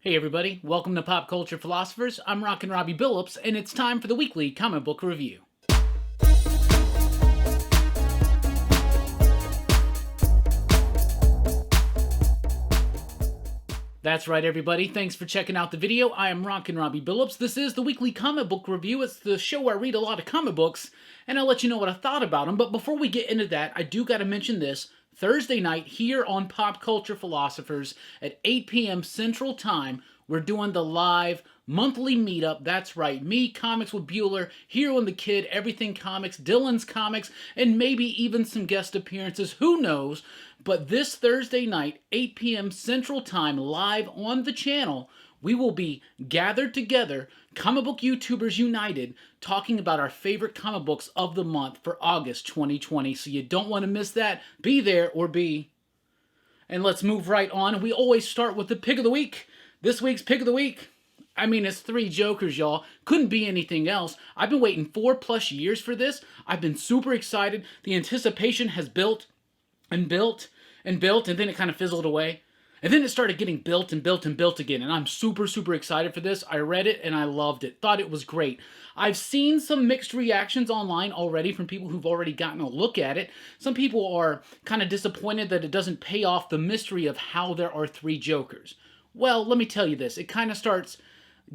Hey everybody, welcome to Pop Culture Philosophers. I'm Rockin' Robbie Billups, and it's time for the weekly comic book review. That's right everybody, thanks for checking out the video. I am Rockin' Robbie Billups. This is the weekly comic book review. It's the show where I read a lot of comic books, and I'll let you know what I thought about them. But before we get into that, I do gotta mention this. Thursday night here on Pop Culture Philosophers at 8 p.m. Central Time, we're doing the live monthly meetup. That's right, me, Comics with Bueller, Hero and the Kid, Everything Comics, Dylan's Comics, and maybe even some guest appearances. Who knows? But this Thursday night, 8 p.m. Central Time, live on the channel, we will be gathered together, comic book YouTubers united, talking about our favorite comic books of the month for August 2020. So you don't want to miss that. Be there or be. And let's move right on. We always start with the pick of the week. This week's pick of the week, I mean, it's three Jokers, y'all. Couldn't be anything else. I've been waiting 4+ years for this. I've been super excited. The anticipation has built and built and built, and then it kind of fizzled away. And then it started getting built and built and built again, and I'm super, super excited for this. I read it, and I loved it. Thought it was great. I've seen some mixed reactions online already from people who've already gotten a look at it. Some people are kind of disappointed that it doesn't pay off the mystery of how there are three Jokers. Well, let me tell you this. It kind of starts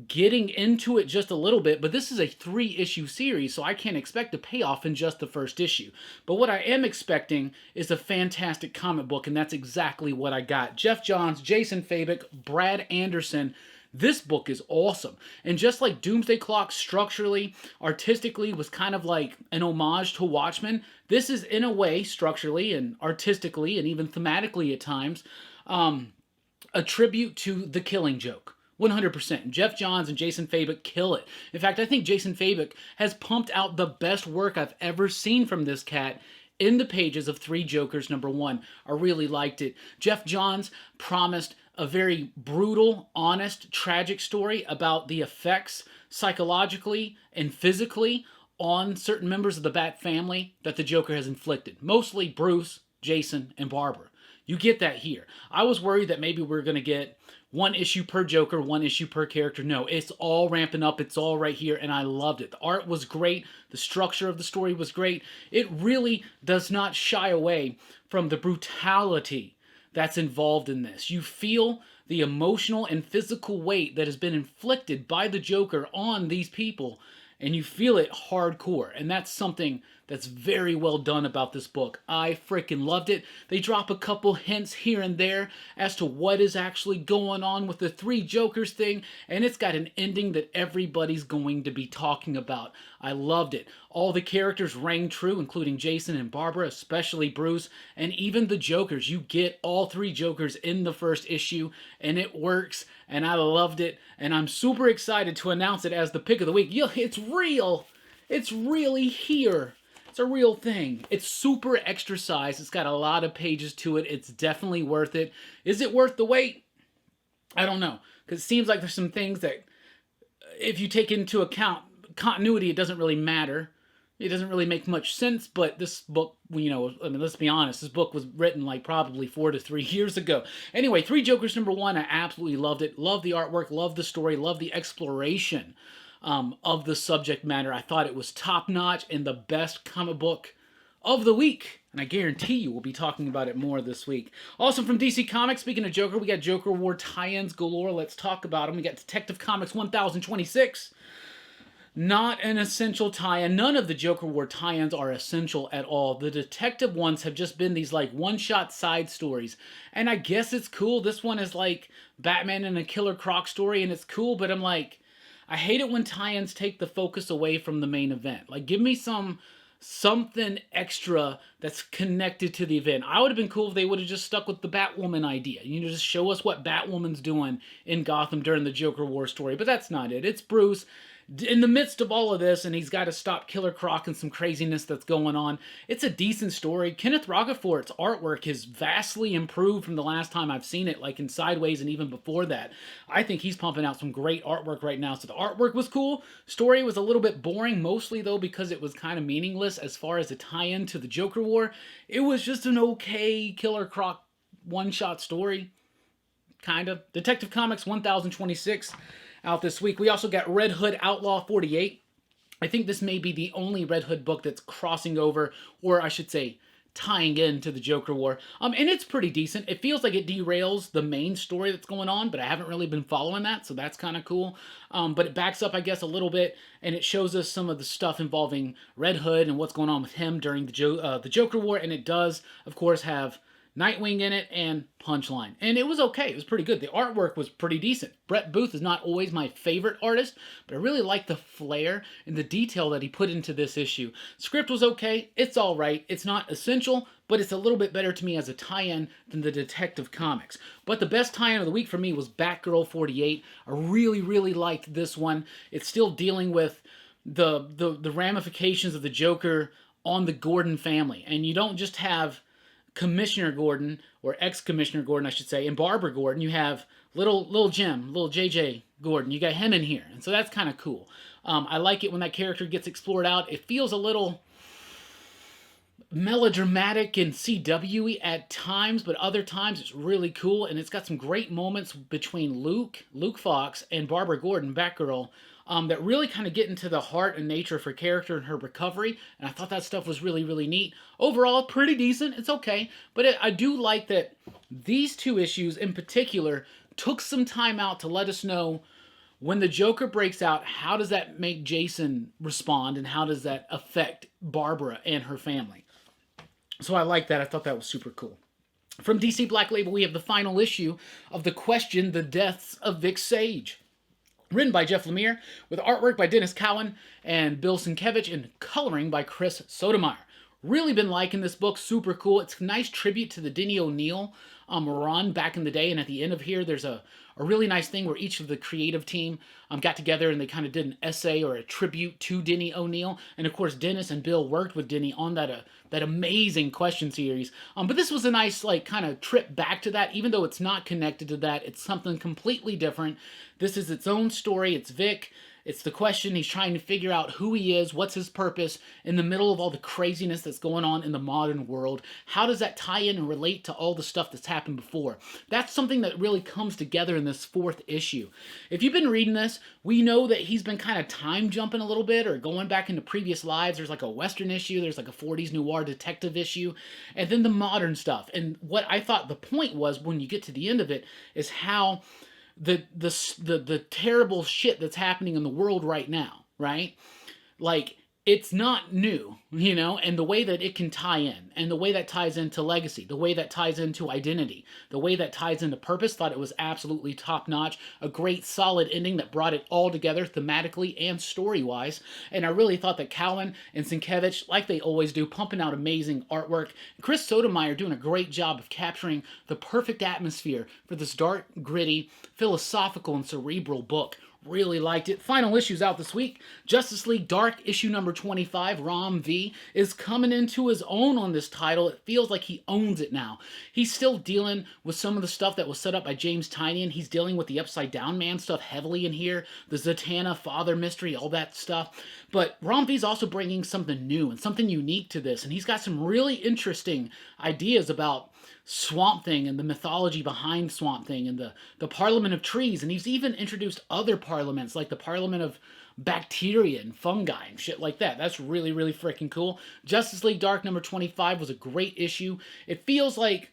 getting into it just a little bit, but this is a 3-issue series, so I can't expect a payoff in just the first issue. But what I am expecting is a fantastic comic book, and that's exactly what I got. Geoff Johns, Jason Fabok, Brad Anderson. This book is awesome. And just like Doomsday Clock structurally, artistically, was kind of like an homage to Watchmen, this is in a way, structurally and artistically and even thematically at times, a tribute to The Killing Joke. 100%. Geoff Johns and Jason Fabok kill it. In fact, I think Jason Fabok has pumped out the best work I've ever seen from this cat in the pages of Three Jokers #1. I really liked it. Geoff Johns promised a very brutal, honest, tragic story about the effects psychologically and physically on certain members of the Bat family that the Joker has inflicted. Mostly Bruce, Jason, and Barbara. You get that here. I was worried that maybe we're going to get 1 issue per Joker, 1 issue per character. No, it's all ramping up. It's all right here, and I loved it. The art was great. The structure of the story was great. It really does not shy away from the brutality that's involved in this. You feel the emotional and physical weight that has been inflicted by the Joker on these people, and you feel it hardcore, and that's something that's very well done about this book. I freaking loved it. They drop a couple hints here and there as to what is actually going on with the Three Jokers thing, and it's got an ending that everybody's going to be talking about. I loved it. All the characters rang true, including Jason and Barbara, especially Bruce, and even the Jokers. You get all three Jokers in the first issue, and it works, and I loved it, and I'm super excited to announce it as the pick of the week. It's real. It's really here. It's a real thing. It's super extra size. It's got a lot of pages to it. It's definitely worth it. Is it worth the wait? I don't know. Because it seems like there's some things that, if you take into account continuity, it doesn't really matter. It doesn't really make much sense, but this book, you know, I mean, let's be honest, this book was written like probably 4 to 3 years ago. Anyway, Three Jokers #1, I absolutely loved it. Loved the artwork, loved the story, loved the exploration of the subject matter. I thought it was top-notch and the best comic book of the week. And I guarantee you we'll be talking about it more this week. Also from DC Comics, speaking of Joker, we got Joker War tie-ins galore. Let's talk about them. We got Detective Comics 1026. Not an essential tie-in. None of the Joker War tie-ins are essential at all. The detective ones have just been these like one-shot side stories. And I guess it's cool. This one is like Batman and a Killer Croc story, and it's cool, but I'm like, I hate it when tie-ins take the focus away from the main event. Like, give me something extra that's connected to the event. I would have been cool if they would have just stuck with the Batwoman idea. You know, just show us what Batwoman's doing in Gotham during the Joker War story. But that's not it. It's Bruce in the midst of all of this, and he's got to stop Killer Croc and some craziness that's going on. It's a decent story. Kenneth Rocafort's artwork has vastly improved from the last time I've seen it, like in Sideways and even before that. I think he's pumping out some great artwork right now. So the artwork was cool. Story was a little bit boring, mostly though because it was kind of meaningless as far as a tie-in to the Joker War. It was just an okay Killer Croc one-shot story. kind of. Detective Comics 1026 out this week. We also got Red Hood Outlaw 48. I think this may be the only Red Hood book that's crossing over, or I should say, tying into the Joker War. And it's pretty decent. It feels like it derails the main story that's going on, but I haven't really been following that, so that's kind of cool. But it backs up, I guess, a little bit, and it shows us some of the stuff involving Red Hood and what's going on with him during the Joker War, and it does, of course, have Nightwing in it and Punchline. And it was okay. It was pretty good. The artwork was pretty decent. Brett Booth is not always my favorite artist, but I really like the flair and the detail that he put into this issue. Script was okay. It's all right. It's not essential, but it's a little bit better to me as a tie-in than the Detective Comics. But the best tie-in of the week for me was Batgirl 48. I really, really liked this one. It's still dealing with the ramifications of the Joker on the Gordon family. And you don't just have Commissioner Gordon, or ex-Commissioner Gordon, I should say, and Barbara Gordon. You have little Jim, little JJ Gordon. You got him in here, and so that's kind of cool. I like it when that character gets explored out. It feels a little melodramatic and CW-y at times, but other times it's really cool, and it's got some great moments between Luke Fox, and Barbara Gordon, Batgirl, that really kind of get into the heart and nature of her character and her recovery, and I thought that stuff was really, really neat. Overall, pretty decent. It's okay, but I do like that these two issues in particular took some time out to let us know when the Joker breaks out, how does that make Jason respond, and how does that affect Barbara and her family. So I like that. I thought that was super cool. From DC Black Label, we have the final issue of The Question, The Deaths of Vic Sage. Written by Jeff Lemire, with artwork by Dennis Cowan and Bill Sienkiewicz, and coloring by Chris Sotomayor. Really been liking this book. Super cool. It's a nice tribute to the Denny O'Neil run back in the day. And at the end of here, there's a really nice thing where each of the creative team got together and they kind of did an essay or a tribute to Denny O'Neil. And of course, Dennis and Bill worked with Denny on that amazing question series. But this was a nice kind of trip back to that. Even though it's not connected to that, it's something completely different. This is its own story. It's Vic. It's the question. He's trying to figure out who he is, what's his purpose, in the middle of all the craziness that's going on in the modern world. How does that tie in and relate to all the stuff that's happened before? That's something that really comes together in this fourth issue. If you've been reading this, we know that he's been kind of time jumping a little bit or going back into previous lives. There's like a Western issue, there's like a 40s noir detective issue, and then the modern stuff. And what I thought the point was when you get to the end of it is how the terrible shit that's happening in the world right now, right? Like, it's not new, you know, and the way that it can tie in, and the way that ties into legacy, the way that ties into identity, the way that ties into purpose, thought it was absolutely top-notch. A great, solid ending that brought it all together thematically and story-wise. And I really thought that Cowan and Sienkiewicz, like they always do, pumping out amazing artwork. Chris Sotomayor doing a great job of capturing the perfect atmosphere for this dark, gritty, philosophical, and cerebral book. Really liked it. Final issues out this week. Justice League Dark, issue number 25, Rom V, is coming into his own on this title. It feels like he owns it now. He's still dealing with some of the stuff that was set up by James Tynion. He's dealing with the Upside Down Man stuff heavily in here. The Zatanna father mystery, all that stuff. But Rom V's also bringing something new and something unique to this. And he's got some really interesting ideas about Swamp Thing and the mythology behind Swamp Thing and the Parliament of Trees, and he's even introduced other parliaments like the Parliament of Bacteria and Fungi and shit like that. That's really, really freaking cool. Justice League Dark number 25 was a great issue. It feels like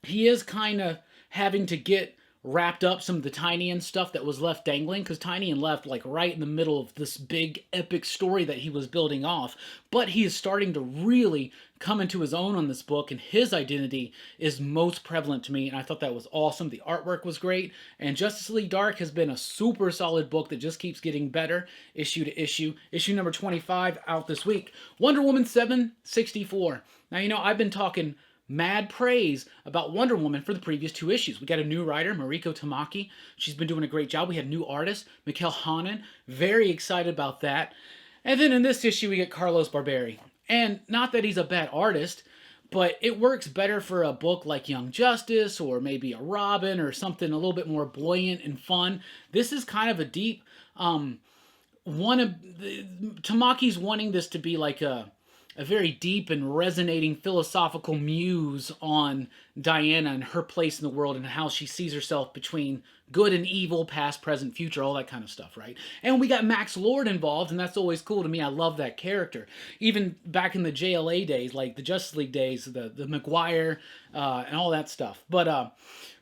he is kind of having to get wrapped up some of the Tynion stuff that was left dangling, because Tynion left like right in the middle of this big epic story that he was building off, but he is starting to really come into his own on this book, and his identity is most prevalent to me, and I thought that was awesome. The artwork was great, and Justice League Dark has been a super solid book that just keeps getting better issue to issue. Issue number 25 out this week. Wonder Woman 764. Now, you know, I've been talking mad praise about Wonder Woman for the previous two issues. We got a new writer, Mariko Tamaki. She's been doing a great job. We had new artist, Mikkel Hanen. Very excited about that. And then in this issue, we get Carlos Barberi. And not that he's a bad artist, but it works better for a book like Young Justice or maybe a Robin or something a little bit more buoyant and fun. This is kind of a deep, Tamaki's wanting this to be like a a very deep and resonating philosophical muse on Diana and her place in the world and how she sees herself between good and evil, past, present, future, all that kind of stuff, right? And we got Max Lord involved, and that's always cool to me. I love that character. Even back in the JLA days, like the Justice League days, the McGuire, and all that stuff. But,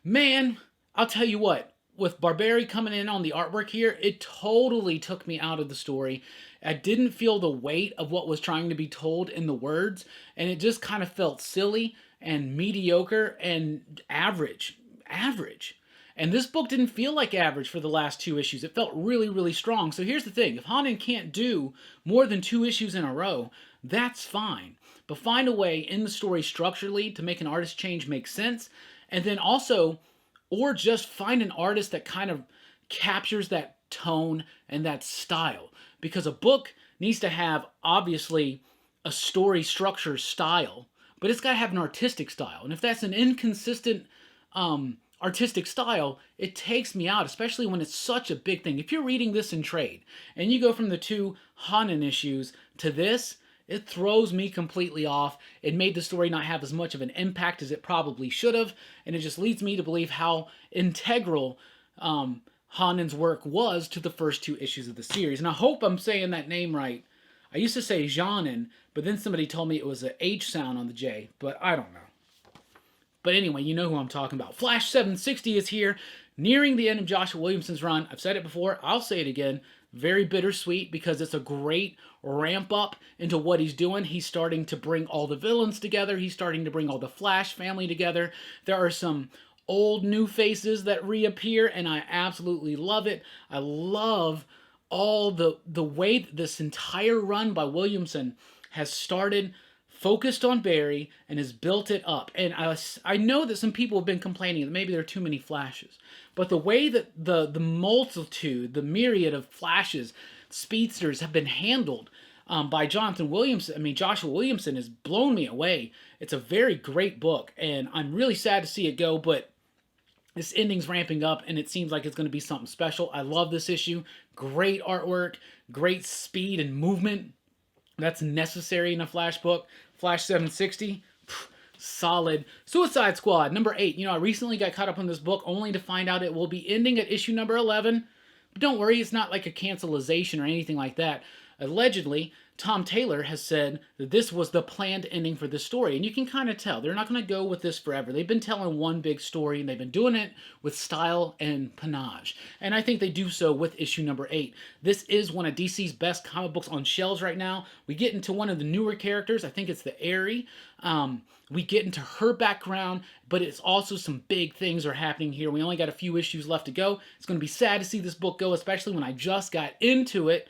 man, I'll tell you what, with Barberi coming in on the artwork here, it totally took me out of the story. I didn't feel the weight of what was trying to be told in the words, and it just kind of felt silly and mediocre and average. And this book didn't feel like average for the last 2 issues. It felt really, really strong. So here's the thing. If Hanan can't do more than 2 issues in a row, that's fine. But find a way in the story structurally to make an artist change make sense. And then also, or just find an artist that kind of captures that tone and that style. Because a book needs to have, obviously, a story structure style, but it's got to have an artistic style. And if that's an inconsistent artistic style, it takes me out, especially when it's such a big thing. If you're reading this in trade, and you go from the 2 Hanan issues to this, it throws me completely off. It made the story not have as much of an impact as it probably should have, and it just leads me to believe how integral Hanan's work was to the first 2 issues of the series. And I hope I'm saying that name right. I used to say Janin, but then somebody told me it was an H sound on the J, but I don't know. But anyway, you know who I'm talking about. Flash 760 is here, nearing the end of Joshua Williamson's run. I've said it before, I'll say it again. Very bittersweet because it's a great ramp up into what he's doing. He's starting to bring all the villains together. He's starting to bring all the Flash family together. There are some old new faces that reappear, and I absolutely love it. I love all the way that this entire run by Williamson has started, focused on Barry, and has built it up. And I know that some people have been complaining that maybe there are too many Flashes. But the way that the multitude, the myriad of Flashes, speedsters have been handled by Jonathan Williamson, Joshua Williamson has blown me away. It's a very great book, and I'm really sad to see it go, but this ending's ramping up, and it seems like it's going to be something special. I love this issue. Great artwork, great speed and movement. That's necessary in a Flash book. Flash 760, solid. Suicide Squad, number 8. You know, I recently got caught up on this book only to find out it will be ending at issue number 11. But don't worry, it's not like a cancelization or anything like that. Allegedly, Tom Taylor has said that this was the planned ending for this story, and you can kind of tell. They're not going to go with this forever. They've been telling one big story, and they've been doing it with style and panache. And I think they do so with issue number 8. This is one of DC's best comic books on shelves right now. We get into one of the newer characters. I think it's the Airy. We get into her background, but it's also some big things are happening here. We only got a few issues left to go. It's going to be sad to see this book go, especially when I just got into it.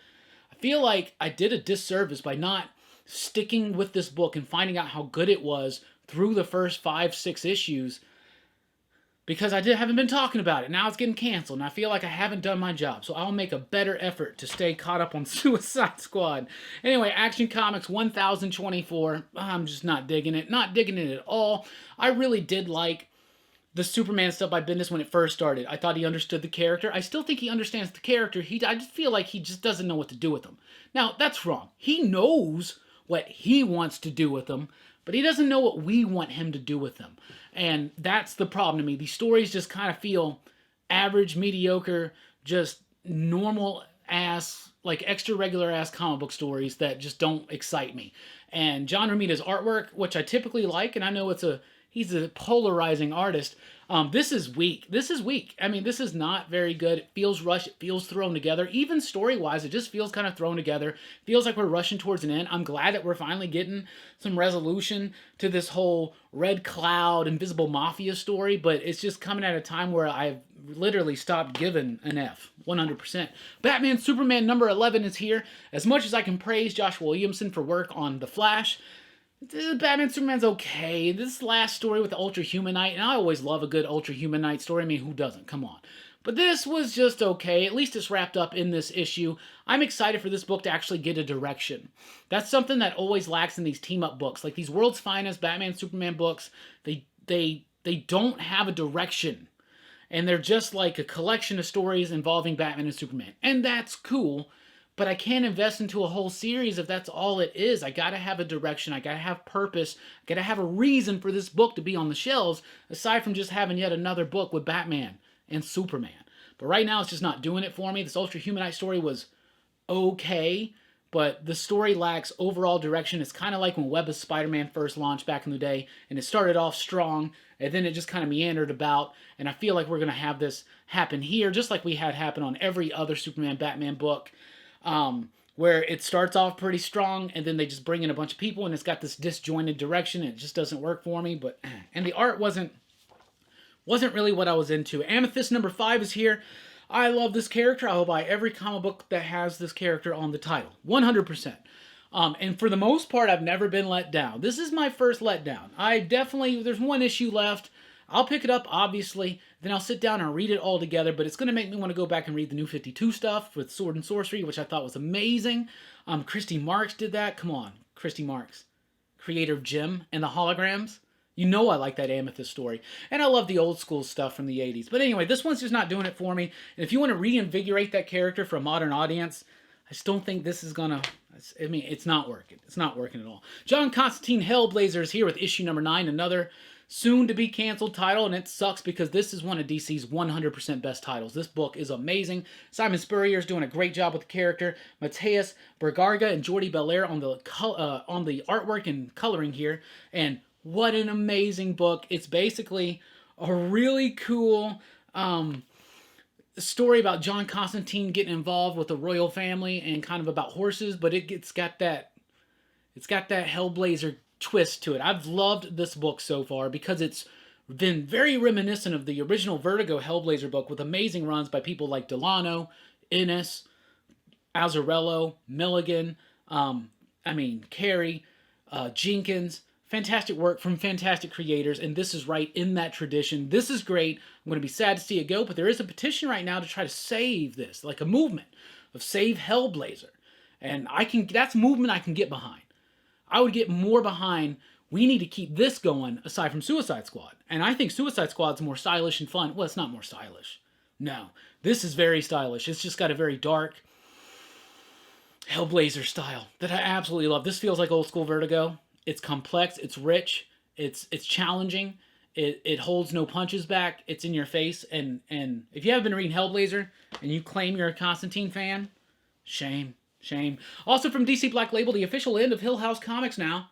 I feel like I did a disservice by not sticking with this book and finding out how good it was through the first 5-6 issues because I haven't been talking about it. Now it's getting canceled, and I feel like I haven't done my job, so I'll make a better effort to stay caught up on Suicide Squad. Anyway, Action Comics 1024. I'm just not digging it. Not digging it at all. I really did like the Superman stuff by Bendis when it first started. I thought he understood the character. I still think he understands the character. I just feel like he just doesn't know what to do with him. Now, that's wrong. He knows what he wants to do with them, but he doesn't know what we want him to do with them. And that's the problem to me. These stories just kind of feel average, mediocre, just normal ass, like extra regular ass comic book stories that just don't excite me. And John Romita's artwork, which I typically like, and I know he's a polarizing artist. This is weak. This is weak. This is not very good. It feels rushed. It feels thrown together. Even story-wise, it just feels kind of thrown together. Feels like we're rushing towards an end. I'm glad that we're finally getting some resolution to this whole Red Cloud, Invisible Mafia story, but it's just coming at a time where I've literally stopped giving an F, 100%. Batman Superman number 11 is here. As much as I can praise Joshua Williamson for work on The Flash, Batman Superman's okay. This last story with the Ultra Humanite, and I always love a good Ultra Humanite story. Who doesn't? Come on. But this was just okay. At least it's wrapped up in this issue. I'm excited for this book to actually get a direction. That's something that always lacks in these team-up books. Like these World's Finest Batman Superman books, they don't have a direction. And they're just like a collection of stories involving Batman and Superman. And that's cool. but I can't invest into a whole series if that's all it is. I gotta have a direction. I gotta have purpose. I gotta have a reason for this book to be on the shelves, aside from just having yet another book with Batman and Superman. But right now, it's just not doing it for me. This Ultra Humanite story was okay, but the story lacks overall direction. It's kind of like when Web of Spider-Man first launched back in the day, and it started off strong, and then it just kind of meandered about, and I feel like we're going to have this happen here, just like we had happen on every other Superman Batman book, where it starts off pretty strong, and then they just bring in a bunch of people, and it's got this disjointed direction, and it just doesn't work for me. But and the art wasn't really what I was into. Amethyst number 5 is here. I love this character. I will buy every comic book that has this character on the title. 100%. And for the most part, I've never been let down. This is my first letdown. There's one issue left. I'll pick it up, obviously. Then I'll sit down and read it all together. But it's going to make me want to go back and read the New 52 stuff with Sword and Sorcery, which I thought was amazing. Christy Marks did that. Come on, Christy Marks. Creator of Jim and the Holograms. You know I like that Amethyst story. And I love the old school stuff from the 80s. But anyway, this one's just not doing it for me. And if you want to reinvigorate that character for a modern audience, I just don't think this is going to... I mean, it's not working. It's not working at all. John Constantine Hellblazer is here with issue number 9, another soon-to-be-canceled title, and it sucks because this is one of DC's 100% best titles. This book is amazing. Simon Spurrier is doing a great job with the character. Mateus Bergarga and Jordi Belair on the artwork and coloring here, and what an amazing book. It's basically a really cool story about John Constantine getting involved with the royal family and kind of about horses, but it's got that Hellblazer twist to it. I've loved this book so far because it's been very reminiscent of the original Vertigo Hellblazer book with amazing runs by people like Delano, Ennis, Azzarello, Milligan, Carey, Jenkins. Fantastic work from fantastic creators, and this is right in that tradition. This is great. I'm going to be sad to see it go, but there is a petition right now to try to save this, like a movement of Save Hellblazer. And that's movement I can get behind. I would get more behind, we need to keep this going aside from Suicide Squad. And I think Suicide Squad's more stylish and fun. Well, it's not more stylish. No. This is very stylish. It's just got a very dark Hellblazer style that I absolutely love. This feels like old school Vertigo. It's complex, it's rich, it's challenging, it holds no punches back, it's in your face, and if you haven't been reading Hellblazer and you claim you're a Constantine fan, shame. Also from DC Black Label, the official end of Hill House Comics now.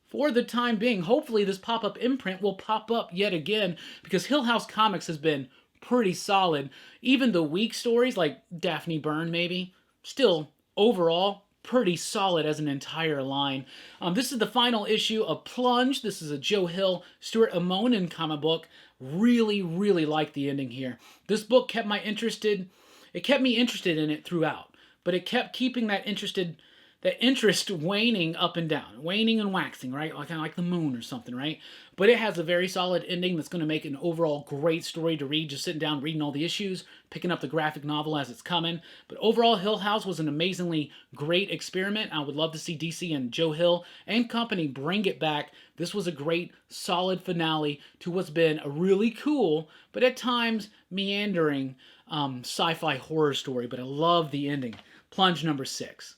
For the time being, hopefully this pop-up imprint will pop up yet again, because Hill House Comics has been pretty solid. Even the weak stories, like Daphne Byrne maybe, still, overall, pretty solid as an entire line. This is the final issue of Plunge. This is a Joe Hill, Stuart Amonin comic book. Really, really like the ending here. This book kept me interested in it throughout, but it kept keeping that interest waning up and down, waning and waxing, right? Kind of like the moon or something, right? But it has a very solid ending that's going to make an overall great story to read, just sitting down, reading all the issues, picking up the graphic novel as it's coming. But overall, Hill House was an amazingly great experiment. I would love to see DC and Joe Hill and company bring it back. This was a great, solid finale to what's been a really cool, but at times meandering sci-fi horror story. But I love the ending. Plunge number 6.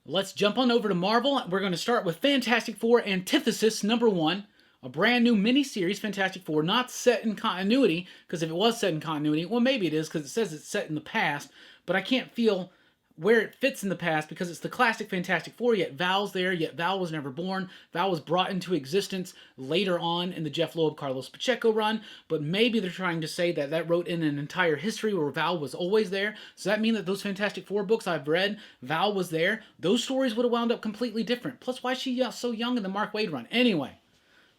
Let's jump on over to Marvel. We're going to start with Fantastic Four Antithesis number 1. A brand new miniseries, Fantastic Four, not set in continuity, because if it was set in continuity, well, maybe it is, because it says it's set in the past, but I can't feel where it fits in the past, because it's the classic Fantastic Four, yet Val's there, yet Val was never born. Val was brought into existence later on in the Jeff Loeb, Carlos Pacheco run, but maybe they're trying to say that wrote in an entire history where Val was always there. Does that mean that those Fantastic Four books I've read, Val was there? Those stories would have wound up completely different. Plus, why is she so young in the Mark Waid run? Anyway.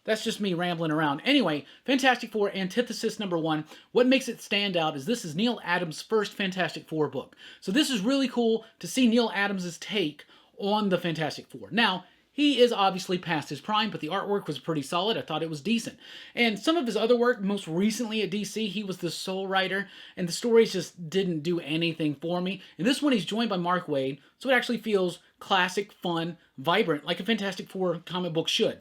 That's just me rambling around. Anyway, Fantastic Four Antithesis number 1. What makes it stand out is this is Neil Adams' first Fantastic Four book. So this is really cool to see Neil Adams' take on the Fantastic Four. Now, he is obviously past his prime, but the artwork was pretty solid. I thought it was decent. And some of his other work, most recently at DC, he was the sole writer, and the stories just didn't do anything for me. In this one, he's joined by Mark Waid, so it actually feels classic, fun, vibrant, like a Fantastic Four comic book should.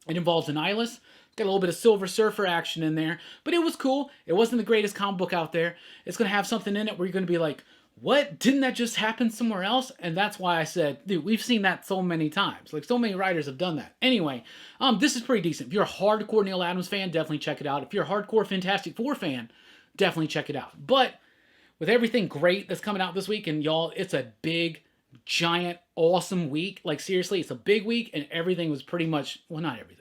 It involves an Eyeless. Got a little bit of Silver Surfer action in there. But it was cool. It wasn't the greatest comic book out there. It's going to have something in it where you're going to be like, what? Didn't that just happen somewhere else? And that's why I said, dude, we've seen that so many times. Like, so many writers have done that. Anyway, this is pretty decent. If you're a hardcore Neil Adams fan, definitely check it out. If you're a hardcore Fantastic Four fan, definitely check it out. But with everything great that's coming out this week, and y'all, it's a big, giant, awesome week. Like, seriously, it's a big week, and everything was pretty much, well, not everything.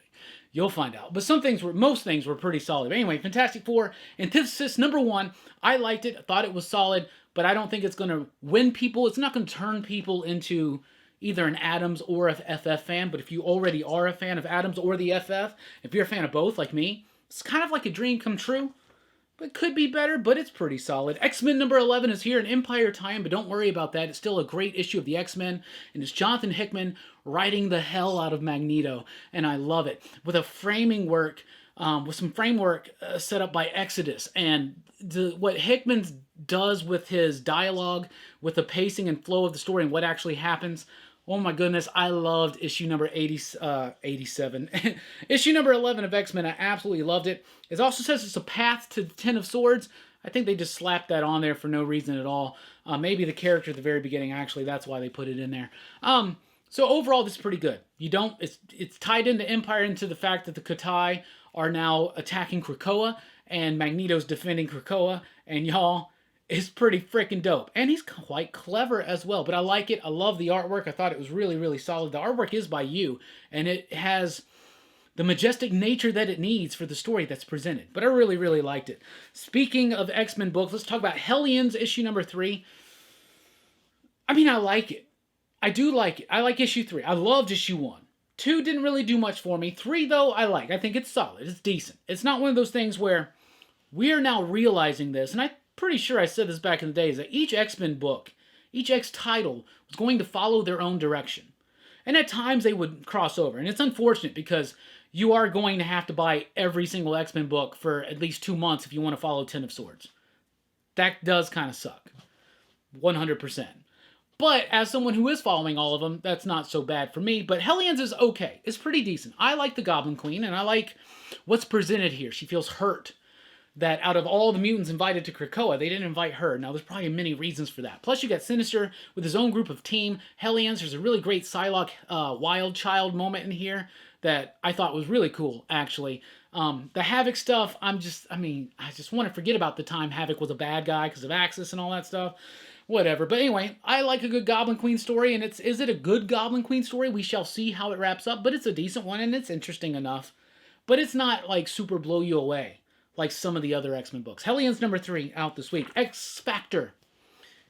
You'll find out. But most things were pretty solid. But anyway, Fantastic Four, Antithesis, #1. I liked it. I thought it was solid, but I don't think it's going to win people. It's not going to turn people into either an Adams or a FF fan. But if you already are a fan of Adams or the FF, if you're a fan of both like me, it's kind of like a dream come true. It could be better, but it's pretty solid. X-Men #11 is here, an Empire tie-in, but don't worry about that. It's still a great issue of the X-Men, and it's Jonathan Hickman writing the hell out of Magneto, and I love it. With a framing work, with some framework set up by Exodus, and what Hickman does with his dialogue, with the pacing and flow of the story and what actually happens. Oh my goodness, I loved issue number 87. Issue number 11 of X-Men, I absolutely loved it. It also says it's a path to the Ten of Swords. I think they just slapped that on there for no reason at all. Maybe the character at the very beginning, actually, that's why they put it in there. So overall, this is pretty good. It's tied into Empire, into the fact that the Katai are now attacking Krakoa, and Magneto's defending Krakoa, and y'all, it's pretty freaking dope. And he's quite clever as well. But I like it. I love the artwork. I thought it was really, really solid. The artwork is by you, and it has the majestic nature that it needs for the story that's presented. But I really, really liked it. Speaking of X-Men books, let's talk about Hellions, issue number 3. I mean, I like it. I do like it. I like issue 3. I loved issue 1. 2 didn't really do much for me. 3, though, I like. I think it's solid. It's decent. It's not one of those things where we are now realizing this, and I'm pretty sure I said this back in the day, is that each X-Men book, each X title, was going to follow their own direction. And at times they would cross over. And it's unfortunate because you are going to have to buy every single X-Men book for at least 2 months if you want to follow Ten of Swords. That does kind of suck. 100%. But as someone who is following all of them, that's not so bad for me. But Hellions is okay. It's pretty decent. I like the Goblin Queen, and I like what's presented here. She feels hurt that out of all the mutants invited to Krakoa, they didn't invite her. Now, there's probably many reasons for that. Plus, you got Sinister with his own group of team. Hellions, there's a really great Psylocke Wild Child moment in here that I thought was really cool, actually. The Havoc stuff, I just want to forget about the time Havoc was a bad guy because of Axis and all that stuff. Whatever. But anyway, I like a good Goblin Queen story, and is it a good Goblin Queen story? We shall see how it wraps up, but it's a decent one, and it's interesting enough. But it's not, like, super blow you away like some of the other X-Men books. Hellions #3 out this week. X Factor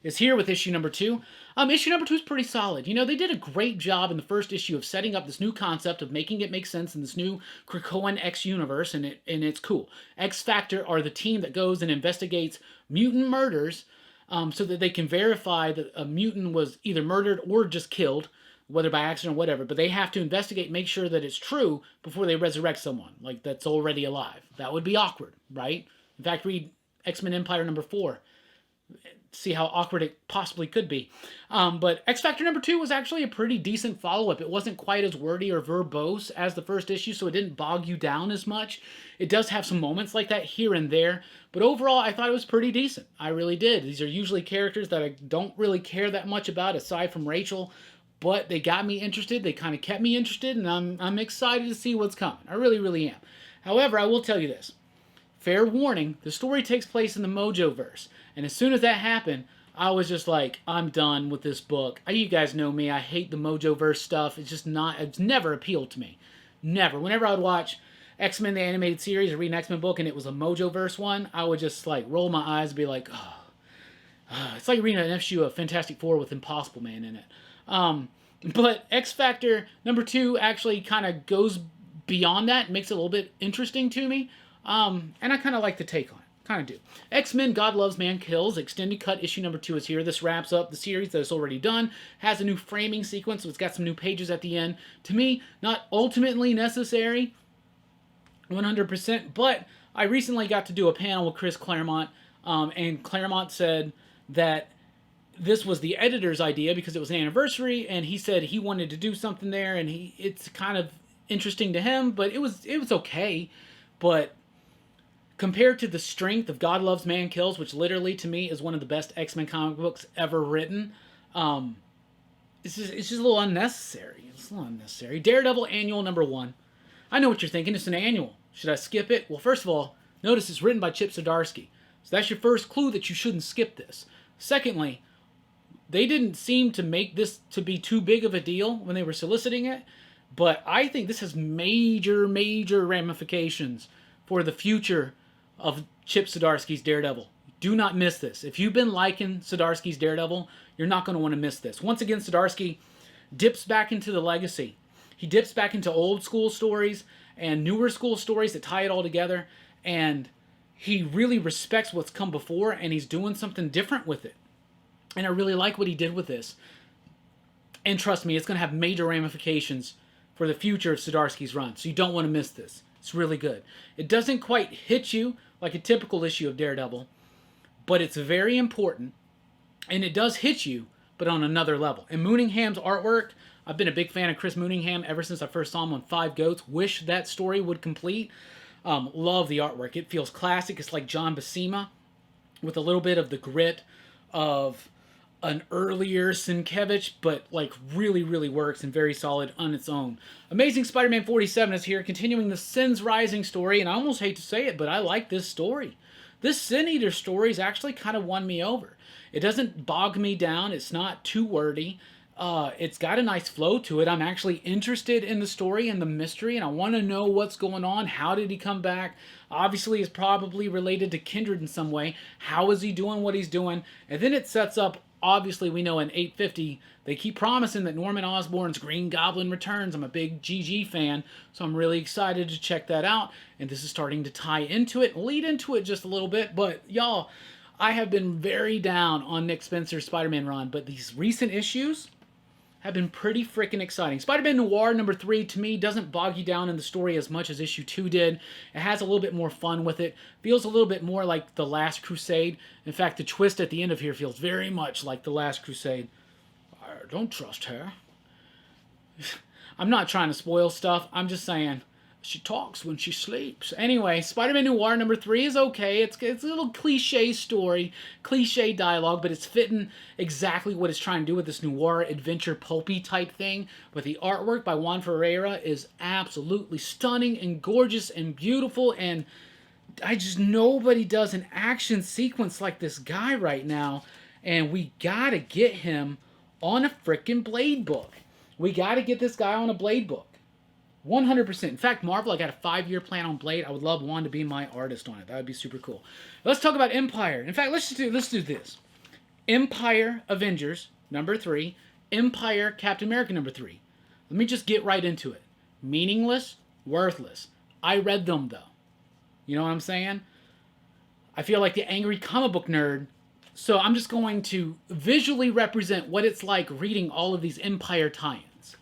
is here with issue number 2. Issue number 2 is pretty solid. You know, they did a great job in the first issue of setting up this new concept of making it make sense in this new Krakoan X universe, and it's cool. X Factor are the team that goes and investigates mutant murders so that they can verify that a mutant was either murdered or just killed, whether by accident or whatever, but they have to investigate, make sure that it's true before they resurrect someone, like, that's already alive. That would be awkward, right? In fact, read X-Men Empire #4. See how awkward it possibly could be. But X Factor #2 was actually a pretty decent follow-up. It wasn't quite as wordy or verbose as the first issue, so it didn't bog you down as much. It does have some moments like that here and there, but overall, I thought it was pretty decent. I really did. These are usually characters that I don't really care that much about, aside from Rachel, but they got me interested. They kind of kept me interested, and I'm excited to see what's coming. I really, really am. However, I will tell you this. Fair warning, the story takes place in the Mojoverse. And as soon as that happened, I was just like, I'm done with this book. You guys know me. I hate the Mojoverse stuff. It's never appealed to me. Never. Whenever I would watch X-Men, the animated series, or read an X-Men book, and it was a Mojoverse one, I would just, like, roll my eyes and be like, oh. It's like reading an issue of Fantastic Four with Impossible Man in it. But X Factor #2 actually kind of goes beyond that, makes it a little bit interesting to me, and I kind of like the take on it. Kind of do. X-Men God Loves Man Kills, extended cut issue #2 is here. This wraps up the series that is already done, has a new framing sequence, so it's got some new pages at the end. To me, not ultimately necessary, 100%, but I recently got to do a panel with Chris Claremont, and Claremont said that this was the editor's idea because it was an anniversary, and he said he wanted to do something there, and it's kind of interesting to him, but it was okay. But compared to the strength of God Loves Man Kills, which literally to me is one of the best X-Men comic books ever written, it's just a little unnecessary. It's a little unnecessary. Daredevil Annual #1. I know what you're thinking. It's an annual. Should I skip it? Well, first of all, notice it's written by Chip Zdarsky. So that's your first clue that you shouldn't skip this. Secondly, they didn't seem to make this to be too big of a deal when they were soliciting it, but I think this has major, major ramifications for the future of Chip Zdarsky's Daredevil. Do not miss this. If you've been liking Zdarsky's Daredevil, you're not going to want to miss this. Once again, Zdarsky dips back into the legacy. He dips back into old school stories and newer school stories that tie it all together, and he really respects what's come before, and he's doing something different with it. And I really like what he did with this. And trust me, it's going to have major ramifications for the future of Zdarsky's run, so you don't want to miss this. It's really good. It doesn't quite hit you like a typical issue of Daredevil, but it's very important, and it does hit you, but on another level. And Mooningham's artwork, I've been a big fan of Chris Mooningham ever since I first saw him on Five Goats. Wish that story would complete. Love the artwork. It feels classic. It's like John Buscema with a little bit of the grit of an earlier Sienkiewicz, but like really, really works and very solid on its own. Amazing Spider-Man 47 is here, continuing the Sins Rising story, and I almost hate to say it, but I like this story. This Sin Eater story's actually kind of won me over. It doesn't bog me down. It's not too wordy. It's got a nice flow to it. I'm actually interested in the story and the mystery, and I want to know what's going on. How did he come back? Obviously, it's probably related to Kindred in some way. How is he doing what he's doing? And then it sets up, obviously, we know in 850, they keep promising that Norman Osborn's Green Goblin returns. I'm a big GG fan, so I'm really excited to check that out. And this is starting to tie into it, lead into it just a little bit. But, y'all, I have been very down on Nick Spencer's Spider-Man run, but these recent issues have been pretty freaking exciting. SpiderMan Noir #3, to me, doesn't bog you down in the story as much as issue 2 did. It has a little bit more fun with it. Feels a little bit more like The Last Crusade. In fact, the twist at the end of here feels very much like The Last Crusade. I don't trust her. I'm not trying to spoil stuff. I'm just saying, she talks when she sleeps. Anyway, Spider-Man Noir #3 is okay. It's a little cliche story, cliche dialogue, but it's fitting exactly what it's trying to do with this noir adventure pulpy type thing. But the artwork by Juan Ferreira is absolutely stunning and gorgeous and beautiful, and nobody does an action sequence like this guy right now, and we gotta get him on a frickin' Blade book. We gotta get this guy on a Blade book. 100%. In fact, Marvel, I got a 5-year plan on Blade. I would love Juan to be my artist on it. That would be super cool. Let's talk about Empire. In fact, let's do this. Empire Avengers #3. Empire Captain America #3. Let me just get right into it. Meaningless, worthless. I read them, though. You know what I'm saying? I feel like the angry comic book nerd, so I'm just going to visually represent what it's like reading all of these Empire tie-ins.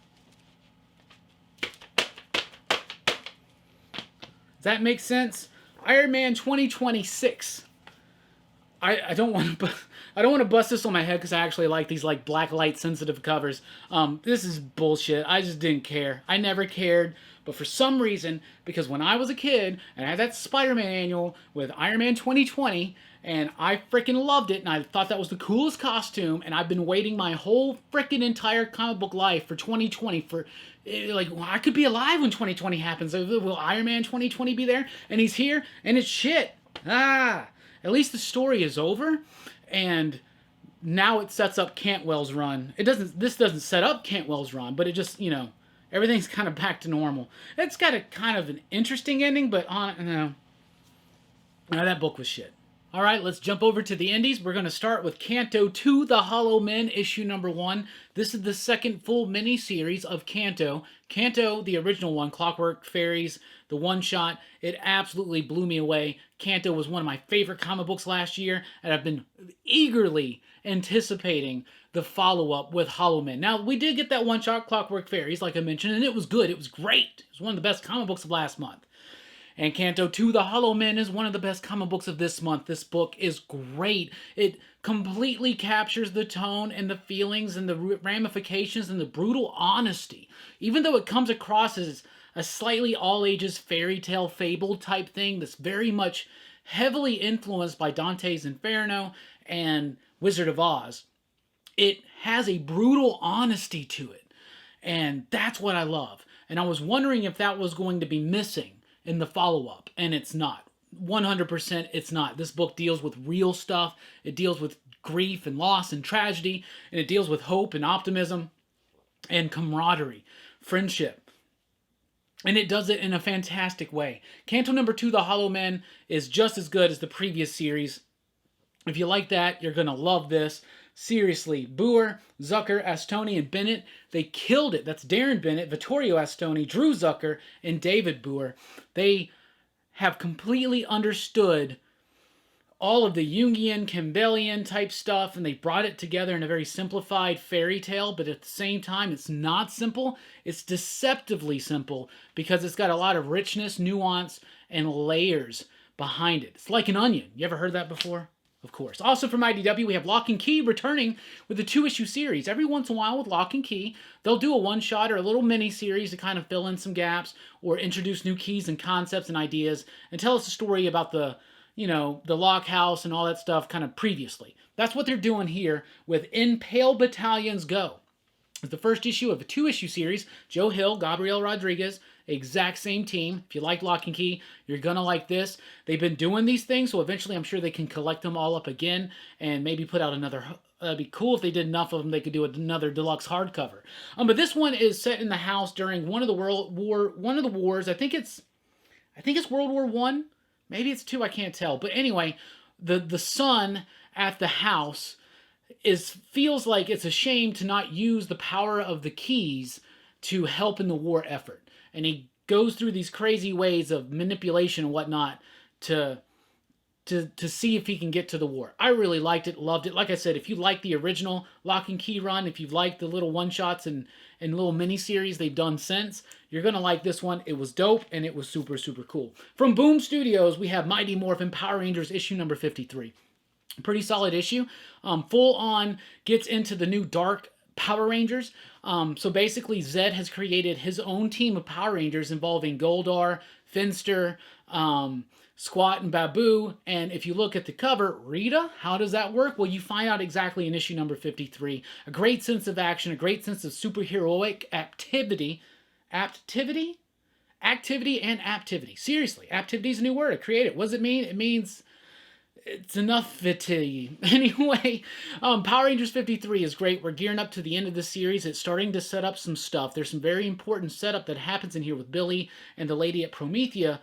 Does that make sense? Iron Man 2026. I don't want to bust this on my head because I actually like these like black light sensitive covers. This is bullshit. I just didn't care. I never cared. But for some reason, because when I was a kid and I had that Spider-Man annual with Iron Man 2020, and I freaking loved it, and I thought that was the coolest costume, and I've been waiting my whole freaking entire comic book life for 2020 for, like, well, I could be alive when 2020 happens. Will Iron Man 2020 be there? And he's here, and it's shit. At least the story is over, and now it sets up Cantwell's run. This doesn't set up Cantwell's run, but it just, everything's kind of back to normal. It's got a kind of an interesting ending, but no, that book was shit. All right, let's jump over to the indies. We're going to start with Canto 2, The Hollow Men, issue #1. This is the second full mini-series of Canto. Canto, the original one, Clockwork Fairies, the one-shot, it absolutely blew me away. Canto was one of my favorite comic books last year, and I've been eagerly anticipating the follow-up with Hollow Men. Now, we did get that one-shot, Clockwork Fairies, like I mentioned, and it was good. It was great. It was one of the best comic books of last month. And Canto 2, The Hollow Men is one of the best comic books of this month. This book is great. It completely captures the tone and the feelings and the ramifications and the brutal honesty. Even though it comes across as a slightly all-ages fairy tale fable type thing that's very much heavily influenced by Dante's Inferno and Wizard of Oz. It has a brutal honesty to it, and that's what I love. And I was wondering if that was going to be missing in the follow-up, and it's not. 100% it's not. This book deals with real stuff. It deals with grief and loss and tragedy, and it deals with hope and optimism and camaraderie, friendship. And it does it in a fantastic way. Canto number 2, The Hollow Men, is just as good as the previous series. If you like that, you're going to love this. Seriously, Boer, Zucker, Astoni, and Bennett, they killed it. That's Darren Bennett, Vittorio Astoni, Drew Zucker, and David Boer. They have completely understood all of the Jungian, Campbellian type stuff, and they brought it together in a very simplified fairy tale, but at the same time, it's not simple. It's deceptively simple because it's got a lot of richness, nuance, and layers behind it. It's like an onion. You ever heard that before? Of course. Also from IDW, we have Locke and Key returning with a 2-issue series. Every once in a while with Locke and Key, they'll do a one-shot or a little mini-series to kind of fill in some gaps or introduce new keys and concepts and ideas and tell us a story about the Locke house and all that stuff kind of previously. That's what they're doing here with Impale Battalions Go. It's the first issue of a 2-issue series. Joe Hill, Gabriel Rodriguez, exact same team. If you like Locke and Key, you're going to like this. They've been doing these things, so eventually I'm sure they can collect them all up again and maybe put out another. That'd be cool if they did enough of them. They could do another deluxe hardcover. But this one is set in the house during one of the wars. I think it's World War I. Maybe it's 2. I can't tell. But anyway, the son at the house feels like it's a shame to not use the power of the keys to help in the war effort. And he goes through these crazy ways of manipulation and whatnot to see if he can get to the war. I really liked it, loved it. Like I said, if you like the original Locke and Key run, if you've liked the little one-shots and little mini-series they've done since, you're going to like this one. It was dope, and it was super, super cool. From Boom Studios, we have Mighty Morphin Power Rangers issue number 53. Pretty solid issue. Full on gets into the new Dark Power Rangers. So basically, Zed has created his own team of Power Rangers involving Goldar, Finster, Squat, and Babu. And if you look at the cover, Rita, how does that work? Well, you find out exactly in issue number 53. A great sense of action, a great sense of superheroic activity. Activity and aptivity. Seriously, activity is a new word. I created it. What does it mean? It means it's enough vitty. Anyway, Power Rangers 53 is great. We're gearing up to the end of the series. It's starting to set up some stuff. There's some very important setup that happens in here with Billy and the lady at Promethea